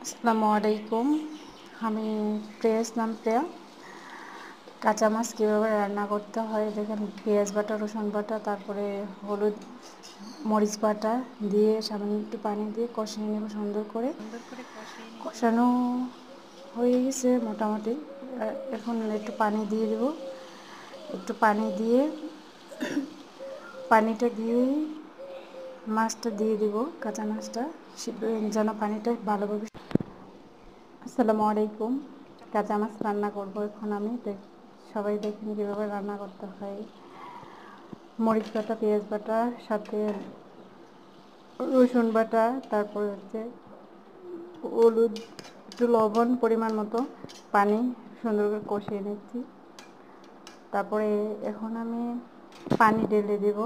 আসসালামু আলাইকুম। আমি প্রেস নাম প্রিয়া। কাঁচা মাছ কীভাবে রান্না করতে হয় দেখেন। পেঁয়াজ বাটা, রসুন বাটা, তারপরে হলুদ মরিচ বাটা দিয়ে সামান্য একটু পানি দিয়ে কষিয়ে নেব সুন্দর করে। কষানো হয়ে গেছে মোটামুটি। এখন একটু পানি দিয়ে দেব। একটু পানি দিয়ে পানিটা দিয়েই মাছটা দিয়ে দিব, কাঁচা মাছটা যেন পানিটা ভালোভাবে। আসসালামু আলাইকুম। কাঁচা মাছ রান্না করব এখন আমি। সবাই দেখেন কীভাবে রান্না করতে হয়। মরিচ বাটা, পেঁয়াজ বাটা, সাথে রসুন বাটা, তারপর হচ্ছে হলুদ, একটু লবণ, পরিমাণ মতো পানি সুন্দর করে কষিয়ে নিচ্ছি। তারপরে এখন আমি পানি ঢেলে দেব।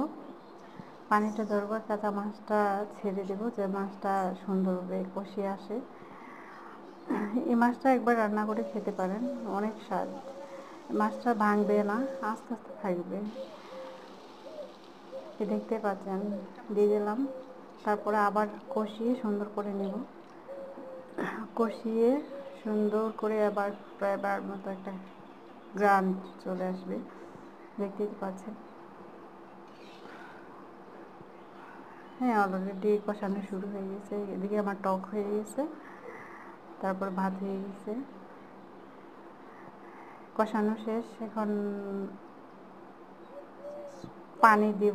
পানিটা ধরবার কাঁচা মাছটা ছেড়ে দেব, যে মাছটা সুন্দরভাবে কষিয়ে আসে। এই মাছটা একবার রান্না করে খেতে পারেন, অনেক স্বাদ। মাছটা ভাঙবে না, আস্তে আস্তে থাকবে। দেখতে পাচ্ছেন, দিয়ে দিলাম। তারপরে আবার কষিয়ে সুন্দর করে নেব। কষিয়ে সুন্দর করে আবার প্রায়বার মতো একটা গ্রান চলে আসবে, দেখতেই পাচ্ছেন। হ্যাঁ, অলরেডি কষানো শুরু হয়ে গেছে। এদিকে আমার টক হয়ে গেছে, তারপর ভাত হয়ে গেছে, কষানো শেষ। এখন পানি দিব।